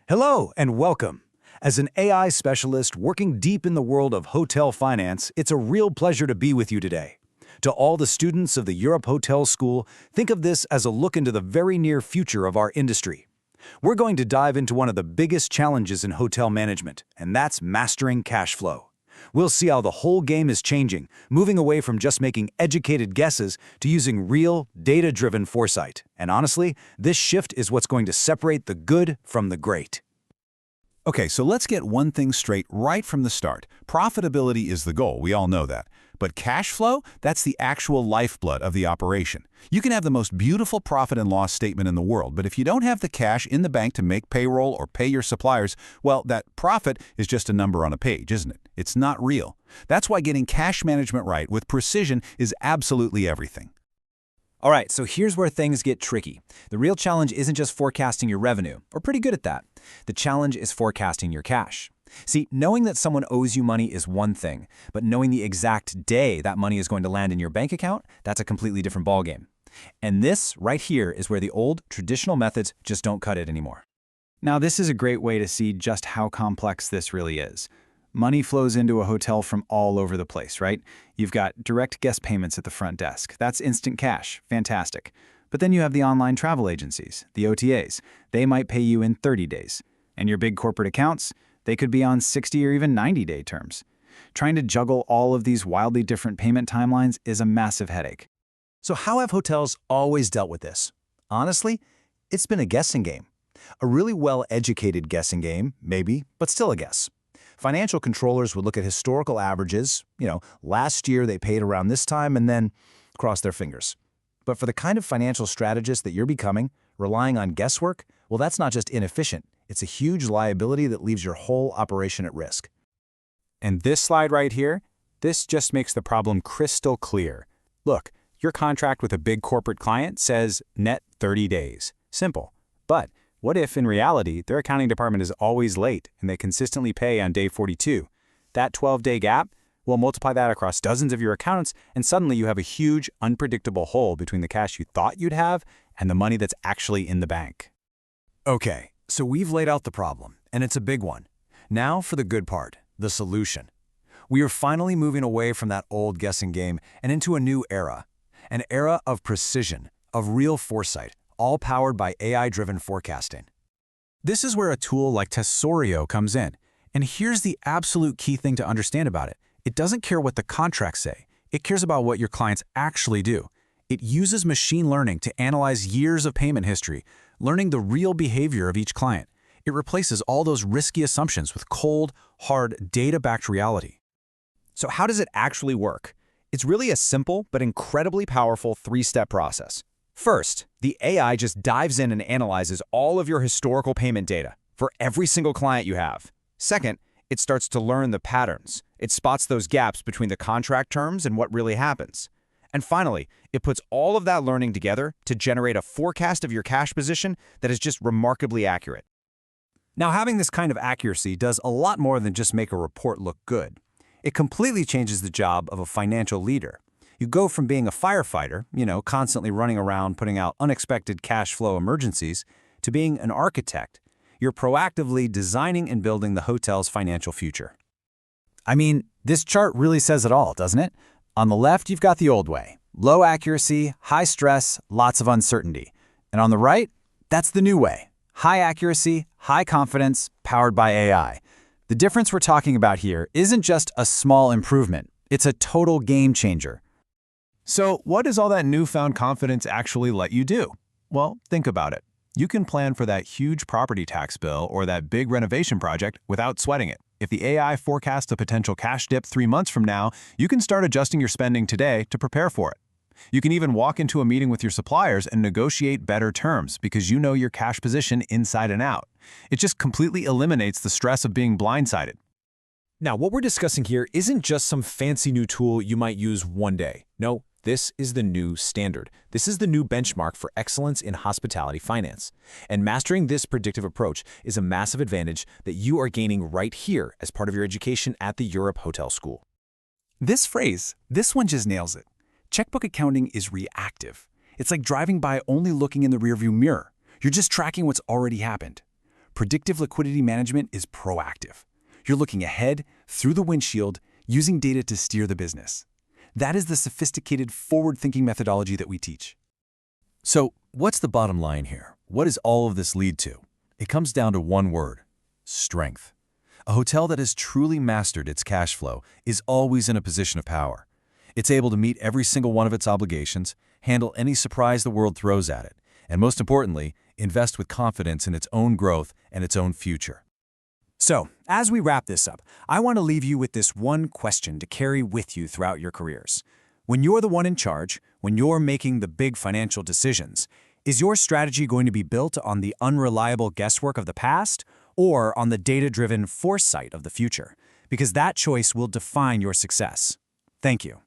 Hello and welcome. As an AI specialist working deep in the world of hotel finance, it's a real pleasure to be with you today. To all the students of the Europe Hotel School, think of this as a look into the very near future of our industry. We're going to dive into one of the biggest challenges in hotel management, and that's mastering cash flow. We'll see how the whole game is changing, moving away from just making educated guesses to using real, data-driven foresight. And honestly, this shift is what's going to separate the good from the great. Okay, so let's get one thing straight right from the start. Profitability is the goal, we all know that. But cash flow, that's the actual lifeblood of the operation. You can have the most beautiful profit and loss statement in the world, but if you don't have the cash in the bank to make payroll or pay your suppliers, well, that profit is just a number on a page, isn't it? It's not real. That's why getting cash management right with precision is absolutely everything. All right, so here's where things get tricky. The real challenge isn't just forecasting your revenue. We're pretty good at that. The challenge is forecasting your cash. See, knowing that someone owes you money is one thing, but knowing the exact day that money is going to land in your bank account, that's a completely different ballgame. And this right here is where the old, traditional methods just don't cut it anymore. Now, this is a great way to see just how complex this really is. Money flows into a hotel from all over the place, right? You've got direct guest payments at the front desk. That's instant cash. Fantastic. But then you have the online travel agencies, the OTAs. They might pay you in 30 days. And your big corporate accounts, they could be on 60 or even 90-day terms. Trying to juggle all of these wildly different payment timelines is a massive headache. So how have hotels always dealt with this? Honestly, it's been a guessing game. A really well-educated guessing game, maybe, but still a guess. Financial controllers would look at historical averages, last year they paid around this time, and then cross their fingers. But for the kind of financial strategist that you're becoming, relying on guesswork, well, that's not just inefficient. It's a huge liability that leaves your whole operation at risk. And this slide right here, this just makes the problem crystal clear. Look, your contract with a big corporate client says net 30 days. Simple. But what if, in reality, their accounting department is always late and they consistently pay on day 42? That 12-day gap, we'll multiply that across dozens of your accounts, and suddenly you have a huge, unpredictable hole between the cash you thought you'd have and the money that's actually in the bank. Okay, so we've laid out the problem, and it's a big one. Now for the good part, the solution. We are finally moving away from that old guessing game and into a new era. An era of precision, of real foresight, all powered by AI-driven forecasting. This is where a tool like Tesorio comes in. And here's the absolute key thing to understand about it. It doesn't care what the contracts say. It cares about what your clients actually do. It uses machine learning to analyze years of payment history, learning the real behavior of each client. It replaces all those risky assumptions with cold, hard, data-backed reality. So how does it actually work? It's really a simple but incredibly powerful three-step process. First, the AI just dives in and analyzes all of your historical payment data for every single client you have. Second, it starts to learn the patterns. It spots those gaps between the contract terms and what really happens. And finally, it puts all of that learning together to generate a forecast of your cash position that is just remarkably accurate. Now, having this kind of accuracy does a lot more than just make a report look good. It completely changes the job of a financial leader. You go from being a firefighter, constantly running around putting out unexpected cash flow emergencies, to being an architect. You're proactively designing and building the hotel's financial future. I mean, this chart really says it all, doesn't it? On the left, you've got the old way. Low accuracy, high stress, lots of uncertainty. And on the right, that's the new way. High accuracy, high confidence, powered by AI. The difference we're talking about here isn't just a small improvement. It's a total game changer. So what does all that newfound confidence actually let you do? Well, think about it. You can plan for that huge property tax bill or that big renovation project without sweating it. If the AI forecasts a potential cash dip 3 months from now, you can start adjusting your spending today to prepare for it. You can even walk into a meeting with your suppliers and negotiate better terms because you know your cash position inside and out. It just completely eliminates the stress of being blindsided. Now, what we're discussing here isn't just some fancy new tool you might use one day. No, this is the new standard. This is the new benchmark for excellence in hospitality finance. And mastering this predictive approach is a massive advantage that you are gaining right here as part of your education at the Europe Hotel School. This phrase, this one just nails it. Checkbook accounting is reactive. It's like driving by only looking in the rearview mirror. You're just tracking what's already happened. Predictive liquidity management is proactive. You're looking ahead, through the windshield, using data to steer the business. That is the sophisticated, forward-thinking methodology that we teach. So, what's the bottom line here? What does all of this lead to? It comes down to one word: strength. A hotel that has truly mastered its cash flow is always in a position of power. It's able to meet every single one of its obligations, handle any surprise the world throws at it, and most importantly, invest with confidence in its own growth and its own future. So, as we wrap this up, I want to leave you with this one question to carry with you throughout your careers. When you're the one in charge, when you're making the big financial decisions, is your strategy going to be built on the unreliable guesswork of the past or on the data-driven foresight of the future? Because that choice will define your success. Thank you.